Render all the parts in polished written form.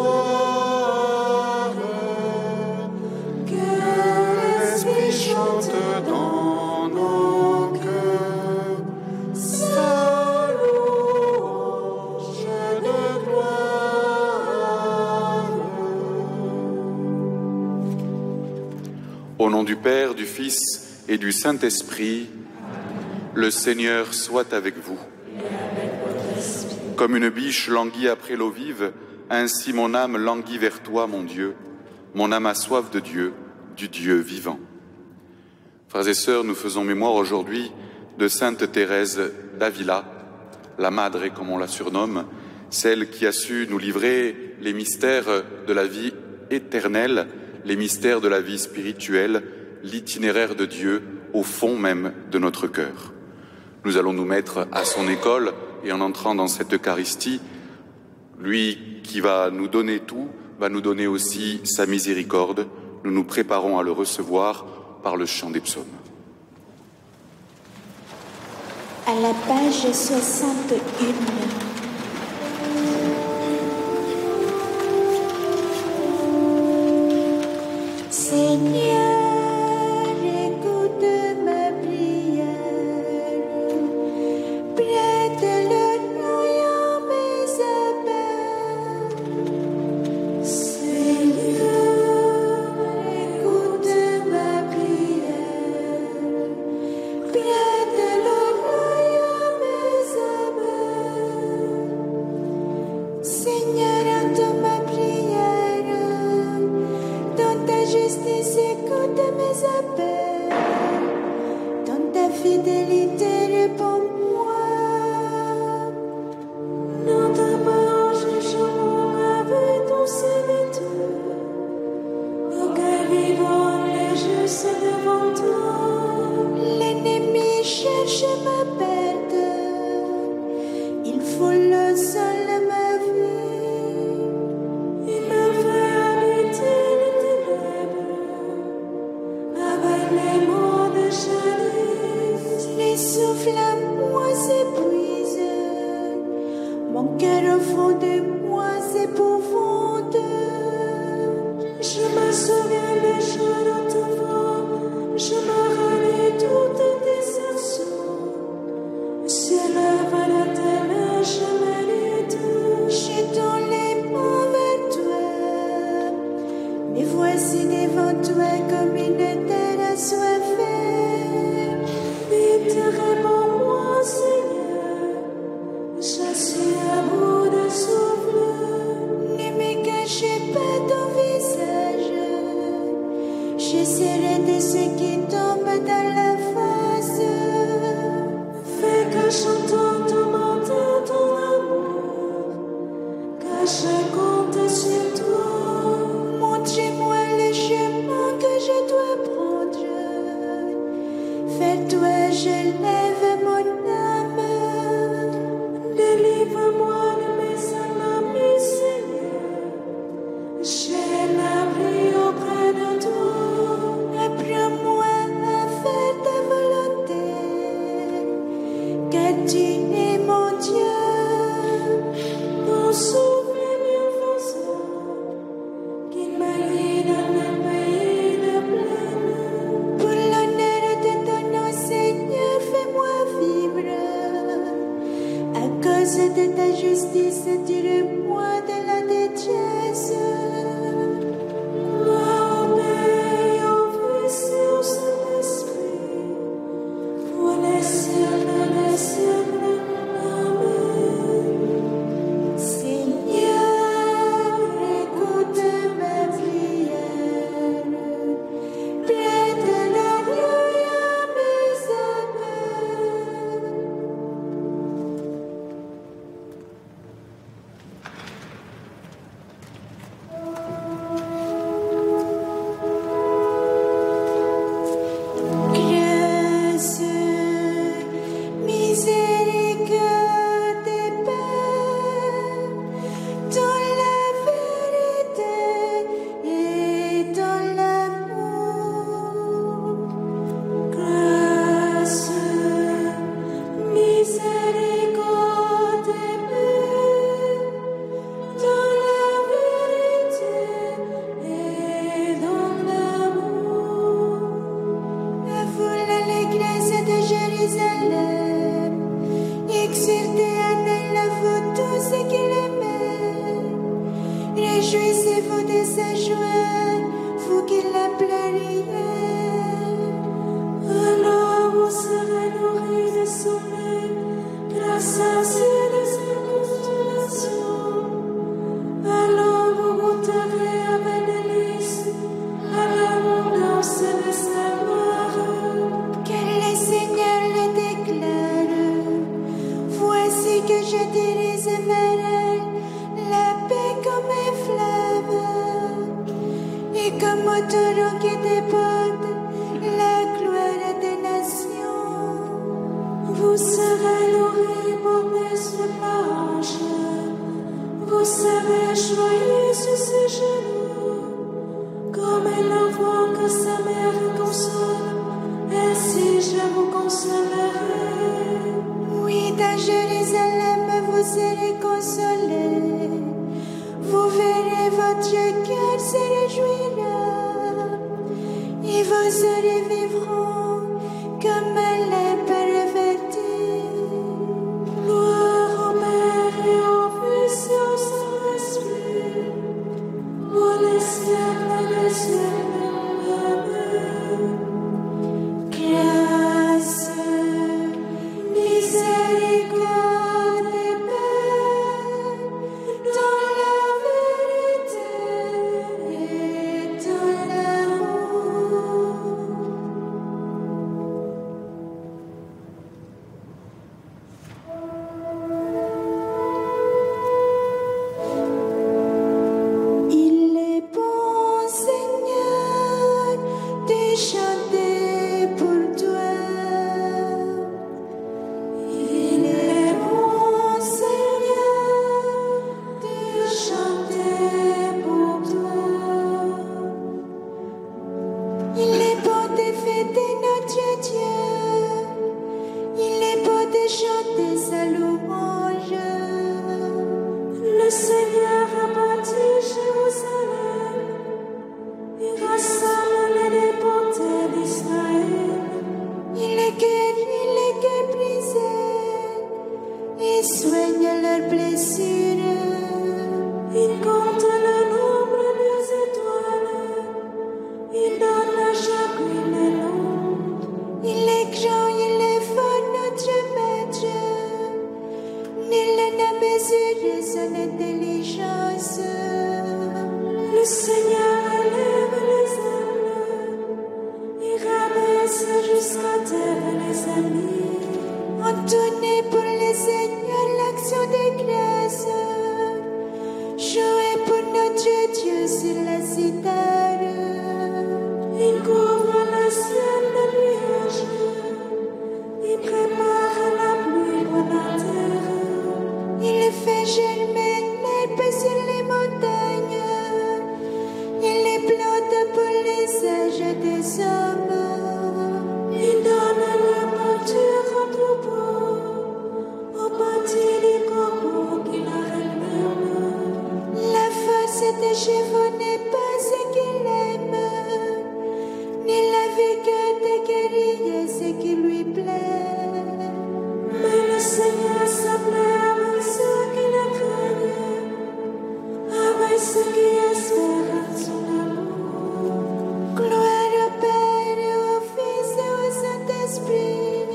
gloire. Que l'Esprit chante dans nos cœurs sa louange de gloire. Au nom du Père, du Fils et du Saint-Esprit, le Seigneur soit avec vous. Comme une biche languit après l'eau vive, ainsi mon âme languit vers toi, mon Dieu. Mon âme a soif de Dieu, du Dieu vivant. Frères et sœurs, nous faisons mémoire aujourd'hui de Sainte Thérèse d'Avila, la Madre comme on la surnomme, celle qui a su nous livrer les mystères de la vie éternelle, les mystères de la vie spirituelle, l'itinéraire de Dieu au fond même de notre cœur. Nous allons nous mettre à son école et en entrant dans cette Eucharistie, lui qui va nous donner tout, va nous donner aussi sa miséricorde. Nous nous préparons à le recevoir par le chant des psaumes. À la page 61. Seigneur, écoute ma prière, prête l'oreille à mes appels. Seigneur, écoute ma prière, prête l'oreille à mes appels. Seigneur, entends ma prière, dans ta justice écoute mes appels, dans ta fidélité réponds-moi. Dans ta parole je chante avec ton serviteur, au cœur vivant les justes devant toi. L'ennemi cherche ma perte, il foule le sol de ma vie. Il me fait habiter les ténèbres, avec les mots de jadis. Les souffles à moi s'épuisent, mon cœur au fond de moi s'épouvante. Je me souviens des jours d'autrefois, je me rallie toutes tes actions. C'est la volonté, je mérite. J'ai dans les mains vers toi, mais voici devant toi comme une terre assoiffée. Vite réponds-moi, Seigneur, je suis à bout de souffle. Ne me cachez pas ton visage, je serai de ceux qui tombent dans la face. Fais que j'entende ton manteau, ton amour, que je compte sur toi. Montre-moi le chemin que je dois prendre, vers toi je lève mon âme. Délivre-moi de mes ennemis, Seigneur, j'ai l'abri auprès de toi. Apprends-moi à faire Réjouissez-vous de sa joie, vous qui la pleuriez. Alors vous serez nourris de son lait, grâce à de ses consolations. Alors vous goûterez avec délice à l'abondance de sa gloire. Que le Seigneur le déclare. Voici que je dirige vers elle la paix comme un fleuve, et comme un taureau qui déborde la gloire des nations. Vous serez nourris pour des planches. Vous serez joyeux sur ses genoux, comme un enfant que sa mère console. Ainsi je vous consolerai. Oui, dans Jérusalem vous serez consolés. Vous verrez votre cœur se réjouira, et vos oreilles vivront comme un lait revêtu. Gloire au Père et au Fils et au Saint-Esprit, pour les siècles des siècles. Amen. Grâce, miséricorde et paix, dans la vérité et dans l'amour. Il est bon, Seigneur, de chanter pour toi. Il est bon, Seigneur, de chanter pour toi. Il est bon de fêter notre Dieu. Il est bon de chanter sa louange. Le Seigneur a bâti Jérusalem, il rassemble les déportés d'Israël. Il est cœur brisé et soigne leurs blessures. Il compte le nombre des étoiles, il donne à chacune le nom. Il est grand, il est fort, notre maître. Nul n'a mesuré son intelligence. Le Seigneur élève les hommes, il rabaisse jusqu'à terre les amis. Entonnez pour le Seigneur l'action de grâce. Jouez pour notre Dieu sur la cithare. Il couvre le ciel de nuages, il prépare la pluie pour la terre. Il fait germer l'herbe sur les montagnes. Il les plante pour les âges des hommes. Il donne la pâture au troupeau, au bâti des corbeaux qui la remerment. La force des chevaux n'est pas ce qu'il aime, ni la vigueur des guerriers ce qui lui plaît. Mais le Seigneur s'appelait avec ceux qui le craignent, avec ceux qui espèrent son amour. Gloire au Père, et au Fils et au Saint-Esprit,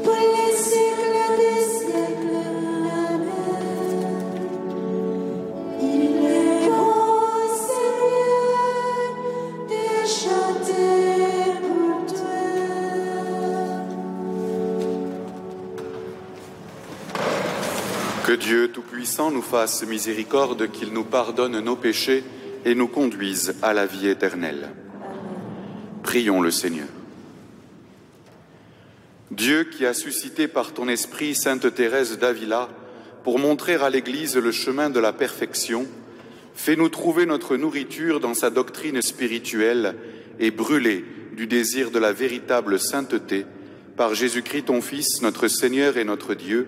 pour les siècles des siècles. Amen. Il est bon, Seigneur, de chanter pour toi. Que Dieu Tout-Puissant nous fasse miséricorde, qu'il nous pardonne nos péchés et nous conduise à la vie éternelle. Prions le Seigneur. Dieu qui a suscité par ton esprit Sainte Thérèse d'Avila pour montrer à l'Église le chemin de la perfection, fais-nous trouver notre nourriture dans sa doctrine spirituelle et brûler du désir de la véritable sainteté par Jésus-Christ ton Fils, notre Seigneur et notre Dieu,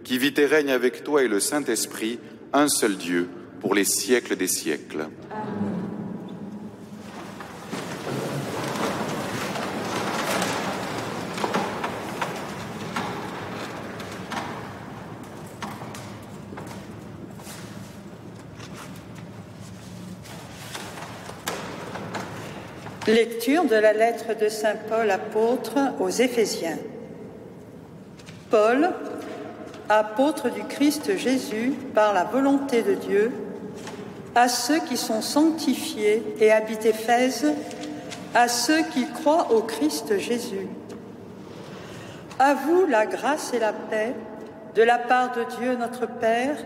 qui vit et règne avec toi et le Saint-Esprit, un seul Dieu, pour les siècles des siècles. Lecture de la lettre de saint Paul apôtre aux Éphésiens. Paul, apôtre du Christ Jésus par la volonté de Dieu, à ceux qui sont sanctifiés et habitent Éphèse, à ceux qui croient au Christ Jésus. À vous la grâce et la paix de la part de Dieu notre Père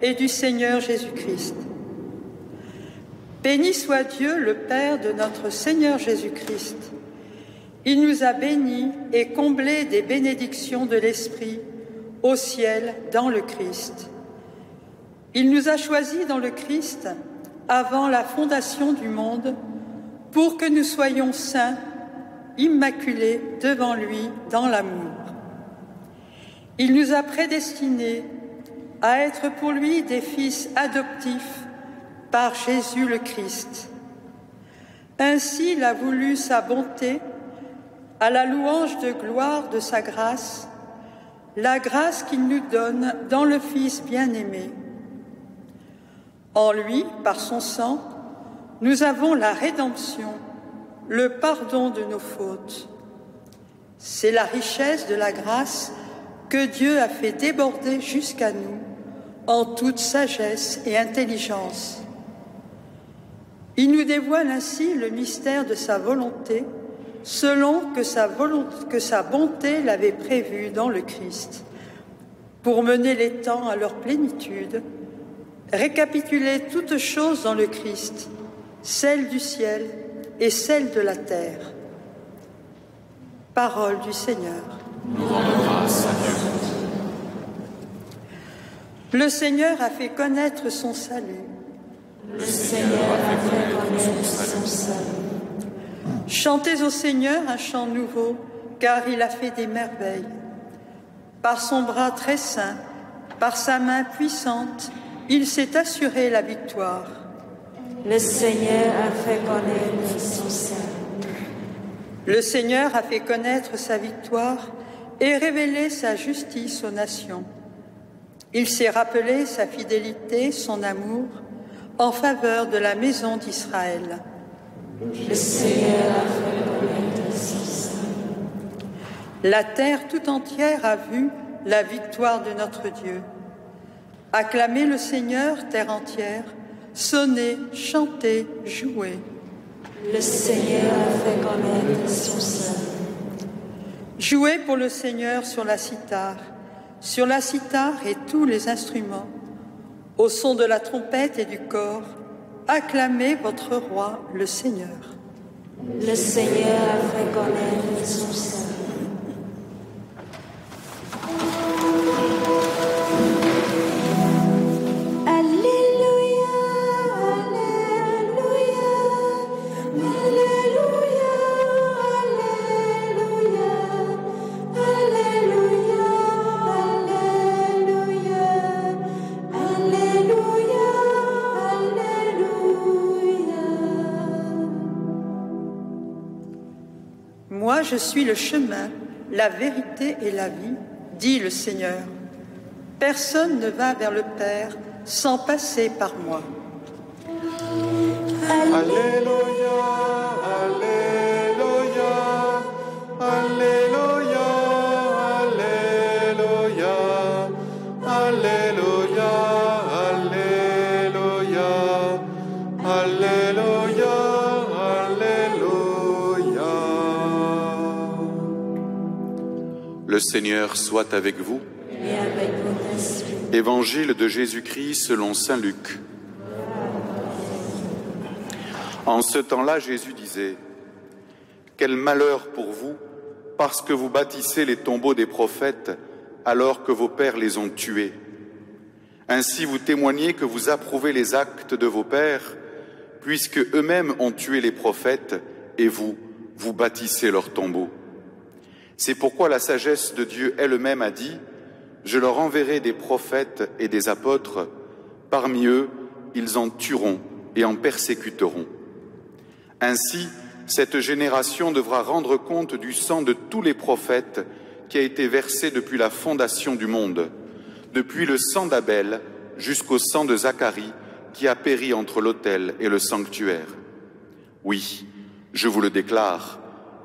et du Seigneur Jésus-Christ. Béni soit Dieu, le Père de notre Seigneur Jésus-Christ. Il nous a bénis et comblés des bénédictions de l'Esprit au ciel dans le Christ. Il nous a choisis dans le Christ avant la fondation du monde pour que nous soyons saints, immaculés devant lui dans l'amour. Il nous a prédestinés à être pour lui des fils adoptifs par Jésus le Christ. Ainsi, il a voulu sa bonté à la louange de gloire de sa grâce, la grâce qu'il nous donne dans le Fils bien-aimé. En lui, par son sang, nous avons la rédemption, le pardon de nos fautes. C'est la richesse de la grâce que Dieu a fait déborder jusqu'à nous en toute sagesse et intelligence. Il nous dévoile ainsi le mystère de sa volonté, selon que sa bonté l'avait prévu dans le Christ, pour mener les temps à leur plénitude, récapituler toutes choses dans le Christ, celles du ciel et celles de la terre. Parole du Seigneur. Nous rendons grâce à Dieu. Le Seigneur a fait connaître son salut. Le Seigneur a fait connaître son salut. Chantez au Seigneur un chant nouveau, car il a fait des merveilles. Par son bras très saint, par sa main puissante, il s'est assuré la victoire. Le Seigneur a fait connaître son salut. Le Seigneur a fait connaître sa victoire et révélé sa justice aux nations. Il s'est rappelé sa fidélité, son amour, en faveur de la maison d'Israël. Le Seigneur a fait connaître son salut. La terre tout entière a vu la victoire de notre Dieu. Acclamez le Seigneur, terre entière, sonnez, chantez, jouez. Le Seigneur a fait connaître son salut. Jouez pour le Seigneur sur la cithare et tous les instruments. Au son de la trompette et du cor, acclamez votre roi, le Seigneur. Le Seigneur a fait connaître son salut. Moi, je suis le chemin, la vérité et la vie, dit le Seigneur. Personne ne va vers le Père sans passer par moi. Alléluia, Alléluia, Alléluia, Alléluia, Alléluia, Alléluia, Alléluia, Alléluia. Le Seigneur soit avec vous. Et avec votre esprit. Évangile de Jésus-Christ selon saint Luc. En ce temps-là, Jésus disait : « Quel malheur pour vous, parce que vous bâtissez les tombeaux des prophètes alors que vos pères les ont tués. Ainsi vous témoignez que vous approuvez les actes de vos pères, puisque eux-mêmes ont tué les prophètes, et vous, vous bâtissez leurs tombeaux. C'est pourquoi la sagesse de Dieu elle-même a dit : Je leur enverrai des prophètes et des apôtres. Parmi eux, ils en tueront et en persécuteront. Ainsi, cette génération devra rendre compte du sang de tous les prophètes qui a été versé depuis la fondation du monde, depuis le sang d'Abel jusqu'au sang de Zacharie qui a péri entre l'autel et le sanctuaire. Oui, Je vous le déclare,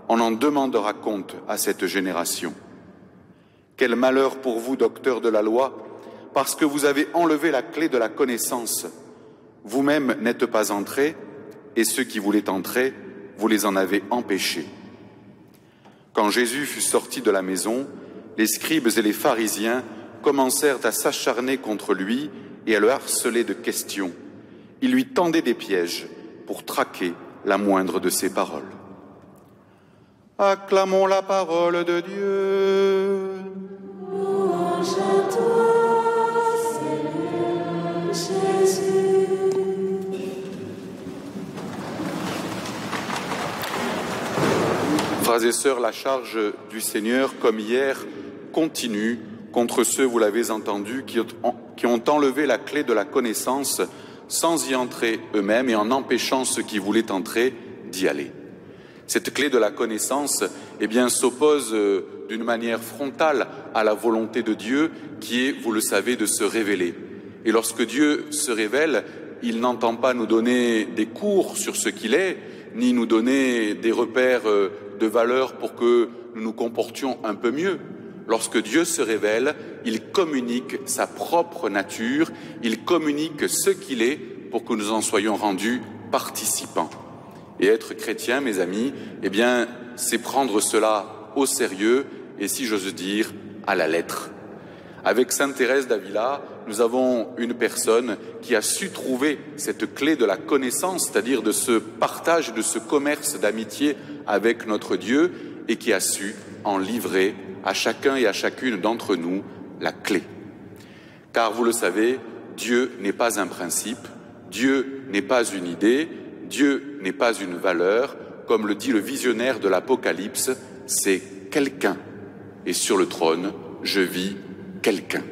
on en demandera compte à cette génération. Quel malheur pour vous, docteurs de la loi, parce que vous avez enlevé la clé de la connaissance. Vous-même n'êtes pas entrés, et ceux qui voulaient entrer, vous les en avez empêchés. Quand Jésus fut sorti de la maison, les scribes et les pharisiens commencèrent à s'acharner contre lui et à le harceler de questions. Ils lui tendaient des pièges pour traquer la moindre de ses paroles. Acclamons la parole de Dieu. Louange à toi, Seigneur Jésus. Frères et sœurs, la charge du Seigneur, comme hier, continue contre ceux, vous l'avez entendu, qui ont enlevé la clé de la connaissance sans y entrer eux-mêmes et en empêchant ceux qui voulaient entrer d'y aller. Cette clé de la connaissance, s'oppose d'une manière frontale à la volonté de Dieu qui est, vous le savez, de se révéler. Et lorsque Dieu se révèle, il n'entend pas nous donner des cours sur ce qu'il est, ni nous donner des repères de valeur pour que nous nous comportions un peu mieux. Lorsque Dieu se révèle, il communique sa propre nature, il communique ce qu'il est pour que nous en soyons rendus participants. Et être chrétien, mes amis, c'est prendre cela au sérieux et, si j'ose dire, à la lettre. Avec Sainte Thérèse d'Avila, nous avons une personne qui a su trouver cette clé de la connaissance, c'est-à-dire de ce partage, de ce commerce d'amitié avec notre Dieu, et qui a su en livrer à chacun et à chacune d'entre nous la clé. Car vous le savez, Dieu n'est pas un principe, Dieu n'est pas une idée, Dieu n'est pas une valeur, comme le dit le visionnaire de l'Apocalypse, c'est quelqu'un. Et sur le trône, je vis quelqu'un.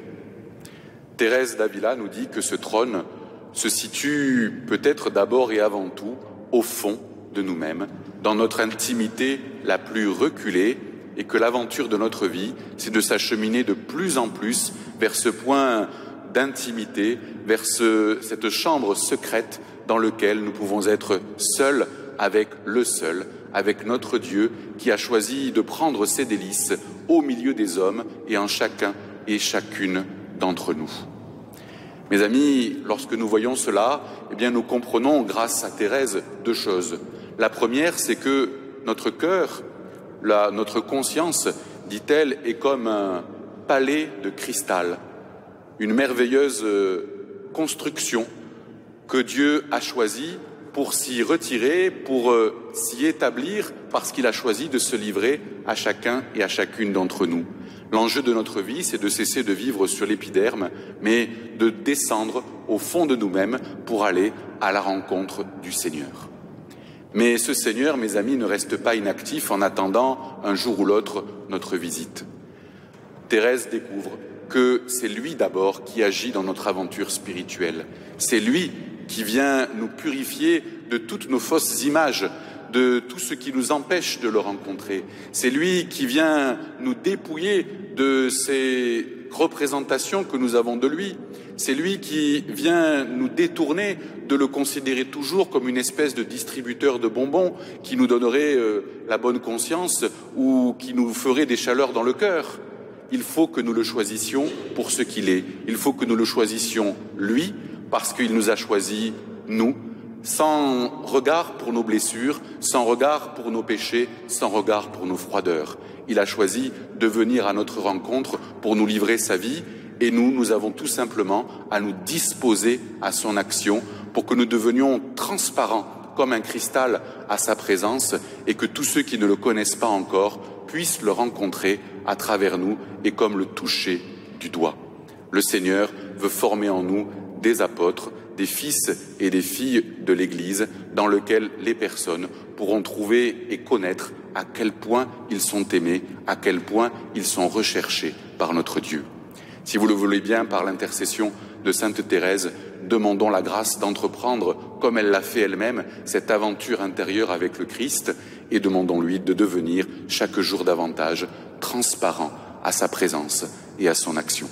Thérèse d'Avila nous dit que ce trône se situe peut-être d'abord et avant tout au fond de nous-mêmes, dans notre intimité la plus reculée, et que l'aventure de notre vie, c'est de s'acheminer de plus en plus vers ce point d'intimité, vers cette chambre secrète dans laquelle nous pouvons être seuls avec le seul, avec notre Dieu qui a choisi de prendre ses délices au milieu des hommes et en chacun et chacune d'entre nous. Mes amis, lorsque nous voyons cela, nous comprenons grâce à Thérèse deux choses. La première, c'est que notre cœur, notre conscience, dit-elle, est comme un palais de cristal, une merveilleuse construction que Dieu a choisie pour s'y retirer, pour s'y établir, parce qu'il a choisi de se livrer à chacun et à chacune d'entre nous. L'enjeu de notre vie, c'est de cesser de vivre sur l'épiderme, mais de descendre au fond de nous-mêmes pour aller à la rencontre du Seigneur. Mais ce Seigneur, mes amis, ne reste pas inactif en attendant un jour ou l'autre notre visite. Thérèse découvre que c'est lui d'abord qui agit dans notre aventure spirituelle. C'est lui qui vient nous purifier de toutes nos fausses images, de tout ce qui nous empêche de le rencontrer. C'est lui qui vient nous dépouiller de ces représentations que nous avons de lui. C'est lui qui vient nous détourner de le considérer toujours comme une espèce de distributeur de bonbons qui nous donnerait la bonne conscience ou qui nous ferait des chaleurs dans le cœur. Il faut que nous le choisissions pour ce qu'il est. Il faut que nous le choisissions lui parce qu'il nous a choisis, nous, sans regard pour nos blessures, sans regard pour nos péchés, sans regard pour nos froideurs. Il a choisi de venir à notre rencontre pour nous livrer sa vie et nous avons tout simplement à nous disposer à son action pour que nous devenions transparents comme un cristal à sa présence et que tous ceux qui ne le connaissent pas encore puissent le rencontrer à travers nous et comme le toucher du doigt. Le Seigneur veut former en nous des apôtres, des fils et des filles de l'Église dans lequel les personnes pourront trouver et connaître à quel point ils sont aimés, à quel point ils sont recherchés par notre Dieu. Si vous le voulez bien, par l'intercession de Sainte Thérèse, demandons la grâce d'entreprendre, comme elle l'a fait elle-même, cette aventure intérieure avec le Christ et demandons-lui de devenir chaque jour davantage transparent à sa présence et à son action.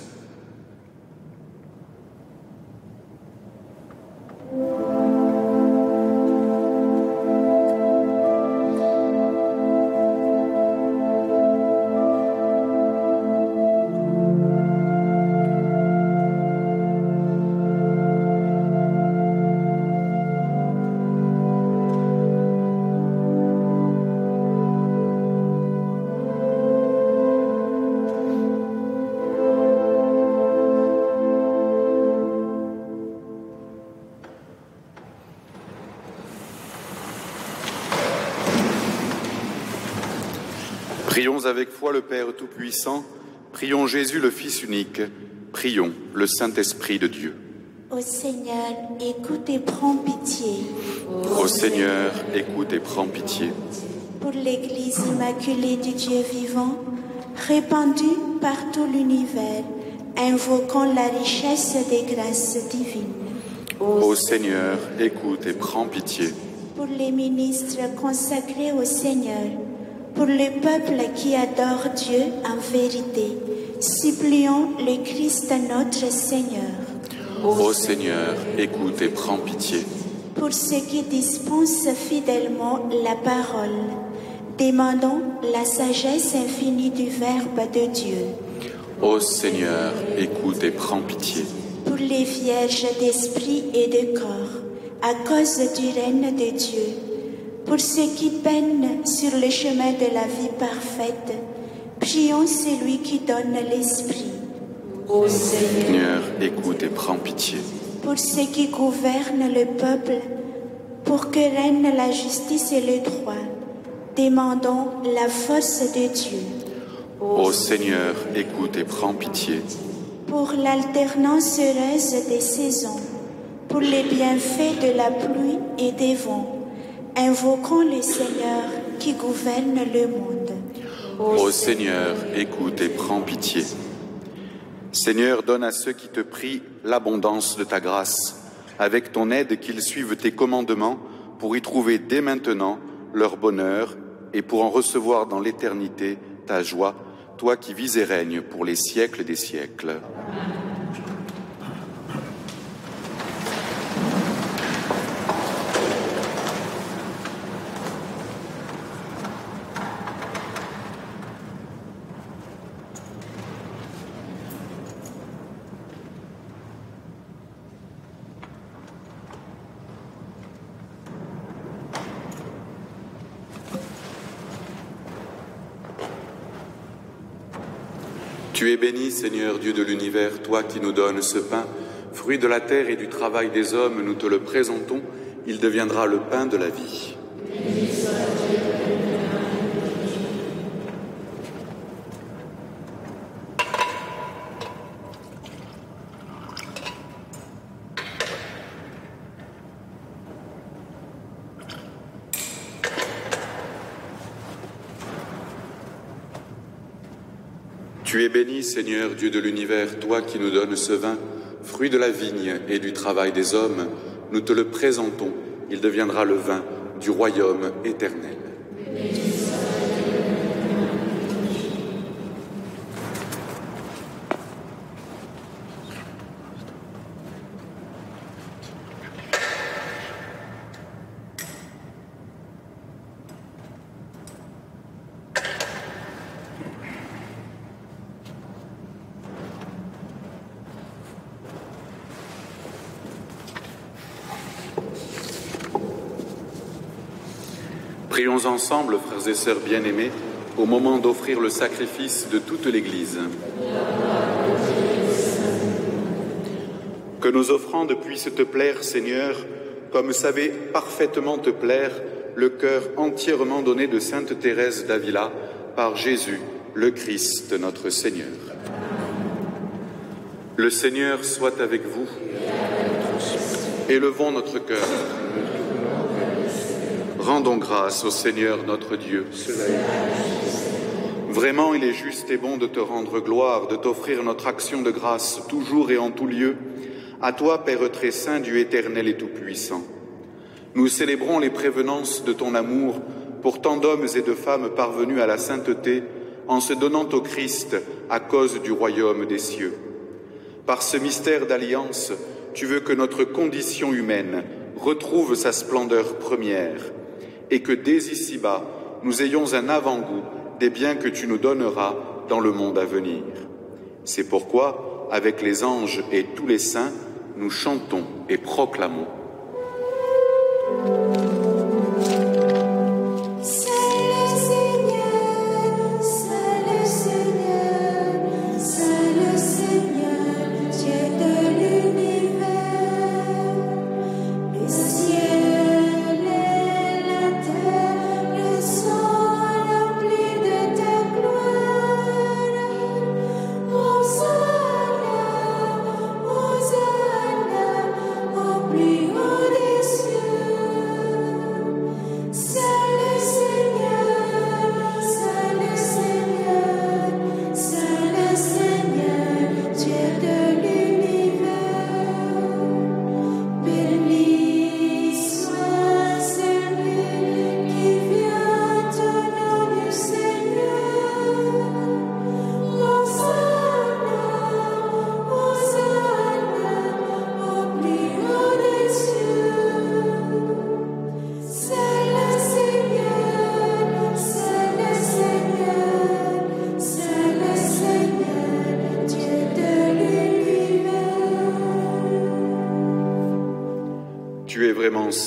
Prions avec foi le Père Tout-Puissant, prions Jésus le Fils unique, prions le Saint-Esprit de Dieu. Ô Seigneur, écoute et prends pitié. Ô Seigneur, écoute et prends pitié. Pour l'Église immaculée du Dieu vivant, répandue par tout l'univers, invoquons la richesse des grâces divines. Ô Seigneur, écoute et prends pitié. Pour les ministres consacrés au Seigneur, pour le peuple qui adore Dieu en vérité, supplions le Christ notre Seigneur. Ô Seigneur, écoute et prends pitié. Pour ceux qui dispensent fidèlement la parole, demandons la sagesse infinie du Verbe de Dieu. Ô Seigneur, écoute et prends pitié. Pour les vierges d'esprit et de corps, à cause du règne de Dieu, pour ceux qui peinent sur le chemin de la vie parfaite, prions celui qui donne l'esprit. Ô Seigneur, Seigneur, écoute et prends pitié. Pour ceux qui gouvernent le peuple, pour que règne la justice et le droit, demandons la force de Dieu. Ô Seigneur, écoute et prends pitié. Pour l'alternance heureuse des saisons, pour les bienfaits de la pluie et des vents, invoquons le Seigneur qui gouverne le monde. Ô Seigneur, écoute et prends pitié. Seigneur, donne à ceux qui te prient l'abondance de ta grâce, avec ton aide qu'ils suivent tes commandements pour y trouver dès maintenant leur bonheur et pour en recevoir dans l'éternité ta joie, toi qui vis et règnes pour les siècles des siècles. Tu es béni, Seigneur, Dieu de l'univers, toi qui nous donnes ce pain, fruit de la terre et du travail des hommes, nous te le présentons, il deviendra le pain de la vie. Tu es béni, Seigneur, Dieu de l'univers, toi qui nous donnes ce vin, fruit de la vigne et du travail des hommes, nous te le présentons, il deviendra le vin du royaume éternel. Prions ensemble, frères et sœurs bien-aimés, au moment d'offrir le sacrifice de toute l'Église. Que nos offrandes puissent te plaire, Seigneur, comme savait parfaitement te plaire le cœur entièrement donné de Sainte Thérèse d'Avila par Jésus, le Christ, notre Seigneur. Le Seigneur soit avec vous. Élevons notre cœur. Rendons grâce au Seigneur notre Dieu. Vraiment, il est juste et bon de te rendre gloire, de t'offrir notre action de grâce, toujours et en tout lieu, à toi, Père très saint, Dieu éternel et tout-puissant. Nous célébrons les prévenances de ton amour pour tant d'hommes et de femmes parvenus à la sainteté en se donnant au Christ à cause du royaume des cieux. Par ce mystère d'alliance, tu veux que notre condition humaine retrouve sa splendeur première, et que dès ici-bas, nous ayons un avant-goût des biens que tu nous donneras dans le monde à venir. C'est pourquoi, avec les anges et tous les saints, nous chantons et proclamons. Le ciel et la terre, le sang rempli de ta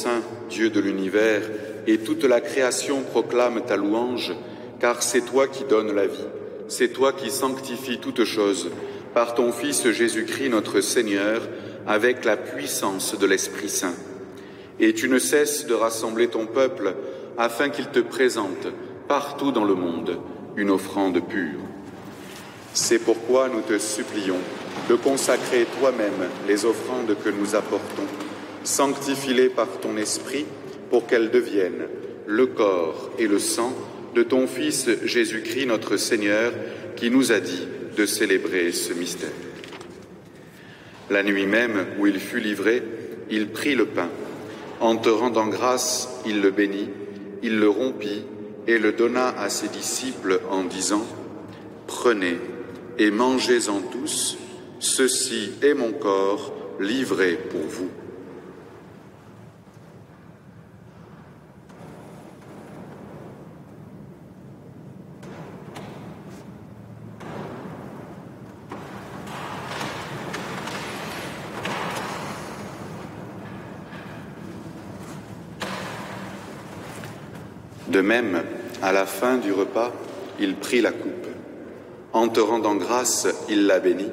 saint, Dieu de l'univers, et toute la création proclame ta louange, car c'est toi qui donnes la vie, c'est toi qui sanctifies toutes choses, par ton Fils Jésus-Christ notre Seigneur, avec la puissance de l'Esprit Saint. Et tu ne cesses de rassembler ton peuple, afin qu'il te présente, partout dans le monde, une offrande pure. C'est pourquoi nous te supplions de consacrer toi-même les offrandes que nous apportons. Sanctifie-les par ton Esprit pour qu'elles deviennent le corps et le sang de ton Fils Jésus-Christ notre Seigneur, qui nous a dit de célébrer ce mystère. La nuit même où il fut livré, il prit le pain. En te rendant grâce, il le bénit, il le rompit et le donna à ses disciples en disant « Prenez et mangez-en tous, ceci est mon corps livré pour vous. » De même, à la fin du repas, il prit la coupe. En te rendant grâce, il la bénit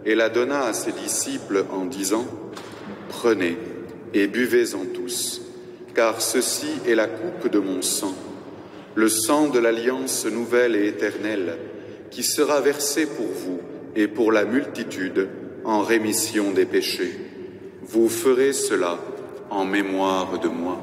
et la donna à ses disciples en disant « Prenez et buvez-en tous, car ceci est la coupe de mon sang, le sang de l'alliance nouvelle et éternelle, qui sera versé pour vous et pour la multitude en rémission des péchés. Vous ferez cela en mémoire de moi. »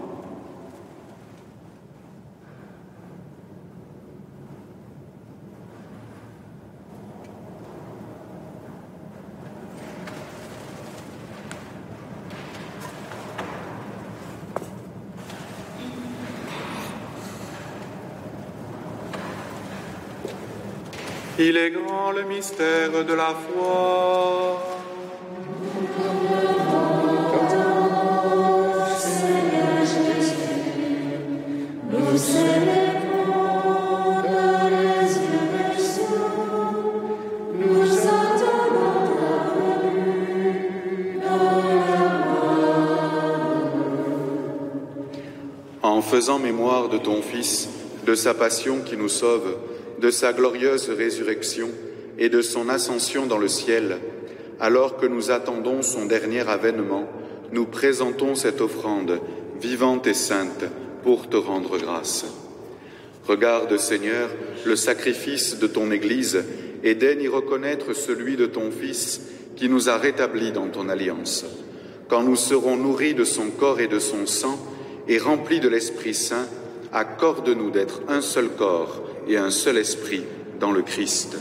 Il est grand le mystère de la foi. Seigneur Jésus, nous célébrons la résurrection, nous attendons ta venue dans la mort. En faisant mémoire de ton Fils, de sa passion qui nous sauve, de sa glorieuse résurrection et de son ascension dans le ciel, alors que nous attendons son dernier avènement, nous présentons cette offrande vivante et sainte pour te rendre grâce. Regarde, Seigneur, le sacrifice de ton Église et daigne y reconnaître celui de ton Fils qui nous a rétablis dans ton alliance. Quand nous serons nourris de son corps et de son sang et remplis de l'Esprit Saint, accorde-nous d'être un seul corps et un seul esprit dans le Christ.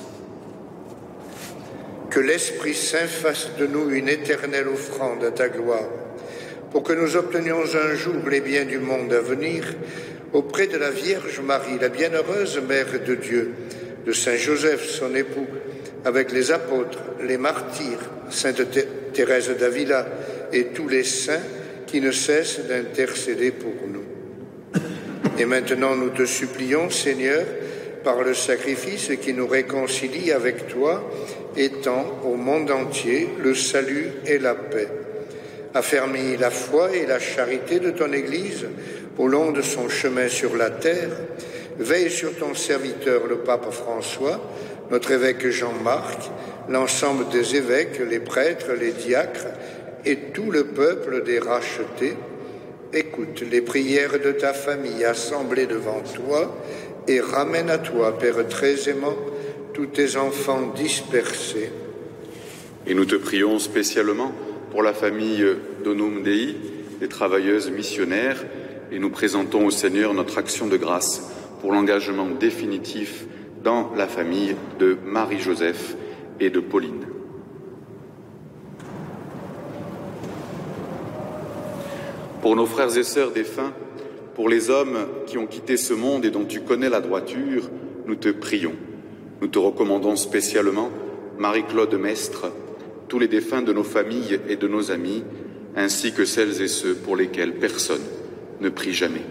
Que l'Esprit Saint fasse de nous une éternelle offrande à ta gloire, pour que nous obtenions un jour les biens du monde à venir, auprès de la Vierge Marie, la bienheureuse Mère de Dieu, de Saint Joseph, son époux, avec les apôtres, les martyrs, Sainte Thérèse d'Avila et tous les saints qui ne cessent d'intercéder pour nous. Et maintenant, nous te supplions, Seigneur, par le sacrifice qui nous réconcilie avec toi, étends au monde entier le salut et la paix. Affermis la foi et la charité de ton Église au long de son chemin sur la terre. Veille sur ton serviteur, le pape François, notre évêque Jean-Marc, l'ensemble des évêques, les prêtres, les diacres et tout le peuple des rachetés. Écoute les prières de ta famille assemblée devant toi et ramène à toi, Père très aimant, tous tes enfants dispersés. Et nous te prions spécialement pour la famille Donum Dei, des travailleuses missionnaires, et nous présentons au Seigneur notre action de grâce pour l'engagement définitif dans la famille de Marie-Joseph et de Pauline. Pour nos frères et sœurs défunts, pour les hommes qui ont quitté ce monde et dont tu connais la droiture, nous te prions. Nous te recommandons spécialement Marie-Claude Mestre, tous les défunts de nos familles et de nos amis, ainsi que celles et ceux pour lesquels personne ne prie jamais.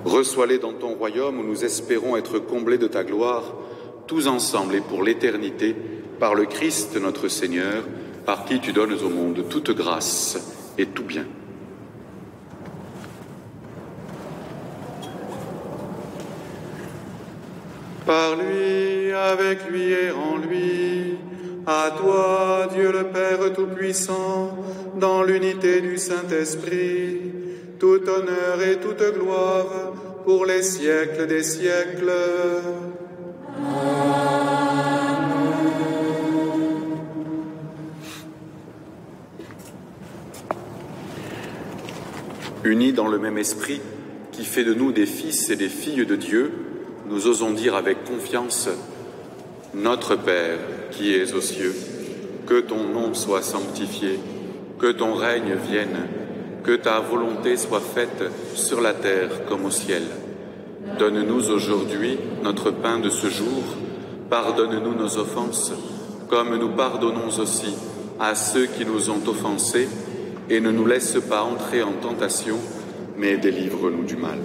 Reçois-les dans ton royaume où nous espérons être comblés de ta gloire, tous ensemble et pour l'éternité, par le Christ notre Seigneur, par qui tu donnes au monde toute grâce et tout bien. Par lui, avec lui et en lui, à toi, Dieu le Père Tout-Puissant, dans l'unité du Saint-Esprit, tout honneur et toute gloire pour les siècles des siècles. Unis dans le même esprit, qui fait de nous des fils et des filles de Dieu, nous osons dire avec confiance: Notre Père qui es aux cieux, que ton nom soit sanctifié, que ton règne vienne, que ta volonté soit faite sur la terre comme au ciel. Donne-nous aujourd'hui notre pain de ce jour, pardonne-nous nos offenses, comme nous pardonnons aussi à ceux qui nous ont offensés, et ne nous laisse pas entrer en tentation, mais délivre-nous du mal.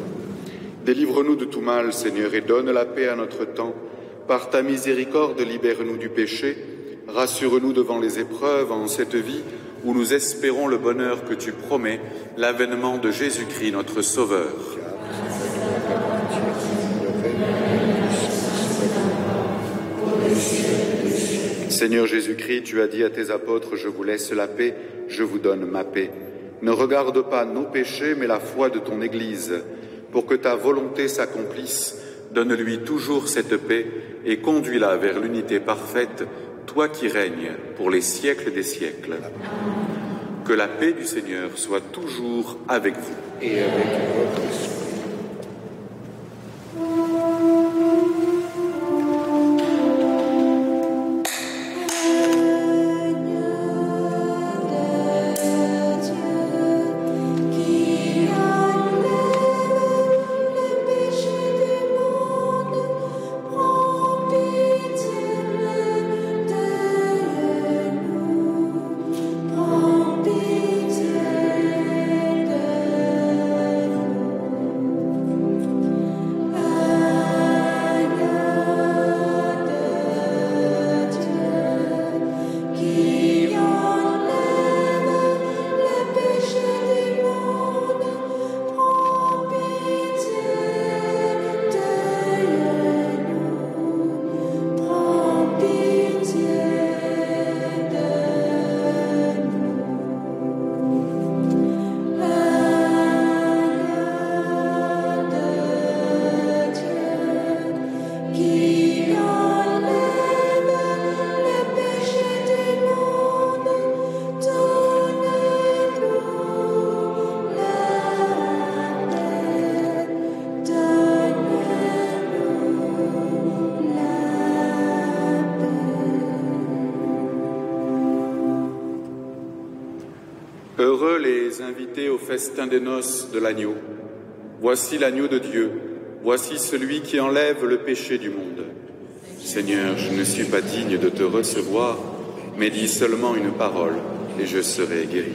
Délivre-nous de tout mal, Seigneur, et donne la paix à notre temps. Par ta miséricorde, libère-nous du péché, rassure-nous devant les épreuves en cette vie où nous espérons le bonheur que tu promets, l'avènement de Jésus-Christ, notre Sauveur. Seigneur Jésus-Christ, tu as dit à tes apôtres: je vous laisse la paix, je vous donne ma paix. Ne regarde pas nos péchés, mais la foi de ton Église. Pour que ta volonté s'accomplisse, donne-lui toujours cette paix et conduis-la vers l'unité parfaite, toi qui règnes pour les siècles des siècles. Que la paix du Seigneur soit toujours avec vous. Et avec votre esprit. Heureux les invités au festin des noces de l'agneau. Voici l'agneau de Dieu, voici celui qui enlève le péché du monde. Seigneur, je ne suis pas digne de te recevoir, mais dis seulement une parole et je serai guéri.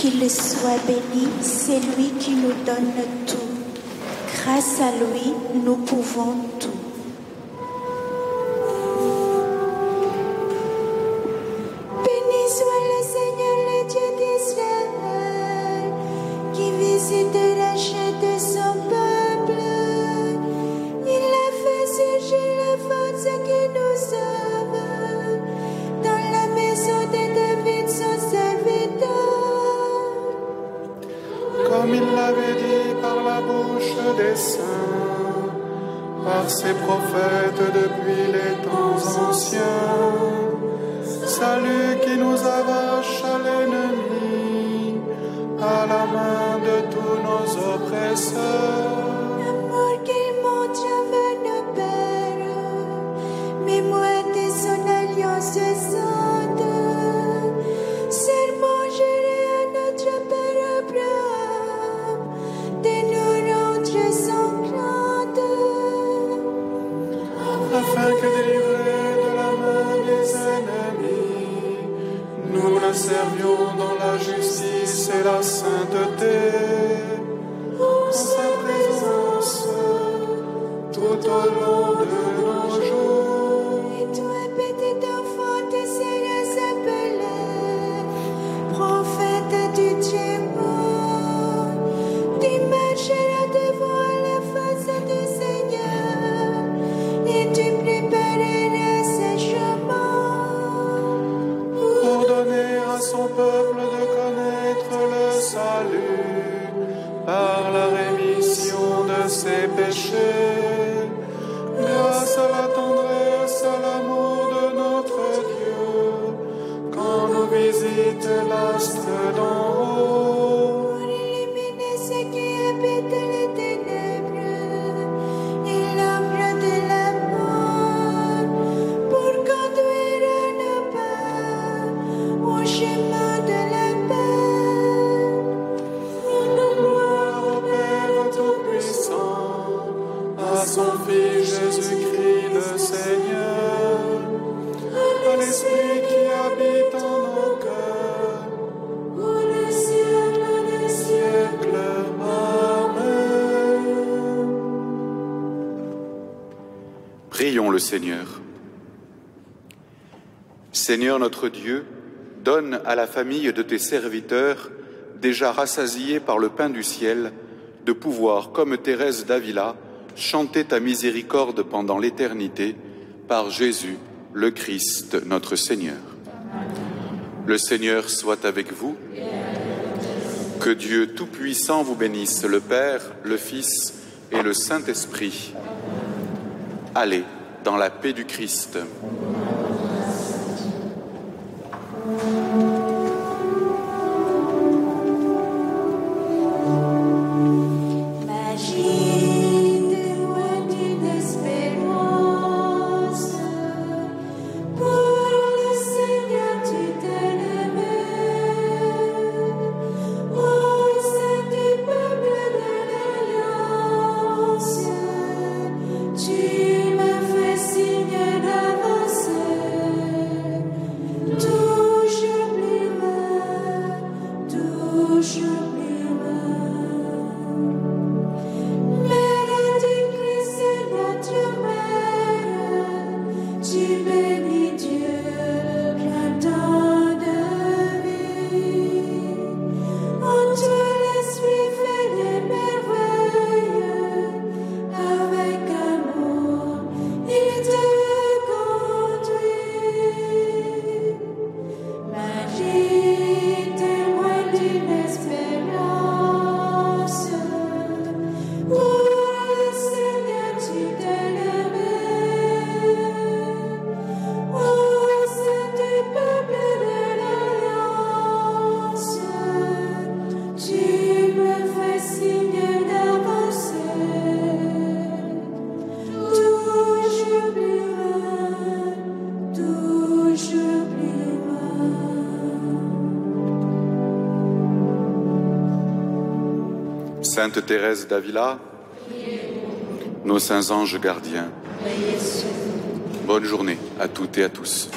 Qu'il soit béni, c'est lui qui nous donne tout. Grâce à lui, nous pouvons tout. Béni soit le Seigneur, le Dieu d'Israël, qui visite et rachète son peuple. Il a fait surgir la force qui nous sauve dans la maison de David, son serviteur. Comme il l'avait dit par la bouche des saints, par ses prophètes depuis les temps anciens. Salut qui nous arrache à l'ennemi, à la main de tous nos oppresseurs. L'amour qu'il montre envers nos pères, mémoire de son alliance sainte, serment juré à notre Père Abraham, de nous rendre sanglantes. Afin que délivrés de la main des ennemis, nous le servions dans la justice et la sainteté, en sa présence, tout au long de nos jours. Et toi, petit enfant, tu seras appelé prophète du Dieu bon. Tu marcheras devant la face du Seigneur et tu prépareras ses chemins. Pour donner à son peuple de connaître le salut par la rémission de ses péchés, grâce à la tendresse, à l'amour de notre Dieu, quand nous visite l'astre d'en haut. Pour éliminer ceux qui habitent les ténèbres et l'ombre de la mort, pour conduire nos pas au chemin de la paix. Gloire au Père Tout-Puissant, à son Fils Jésus-Christ le Seigneur, à l'Esprit qui habite en nos cœurs, pour le siècle des siècles. Amen. Prions le Seigneur. Seigneur notre Dieu, donne à la famille de tes serviteurs, déjà rassasiés par le pain du ciel, de pouvoir, comme Thérèse d'Avila, chanter ta miséricorde pendant l'éternité, par Jésus, le Christ, notre Seigneur. Le Seigneur soit avec vous. Que Dieu Tout-Puissant vous bénisse, le Père, le Fils et le Saint-Esprit. Allez dans la paix du Christ. Magie de moi d'une espérance, pour le Seigneur tu t'aimes. Au sein du peuple de l'Alliance, tu me fais signe d'avancer. Toujours plus loin, toujours plus loin. Mère du Christ, notre mère, tu bénis Dieu, printemps de vie. En toi l'Esprit fait des merveilles, avec amour il te conduit. Marie, témoin d'une espérance, pour le Seigneur tu t'aimes. Au sein du peuple de l'Alliance, tu me fais signe d'avancer. Toujours plus loin, toujours plus loin. Sainte Thérèse d'Avila, nos saints anges gardiens, bonne journée à toutes et à tous.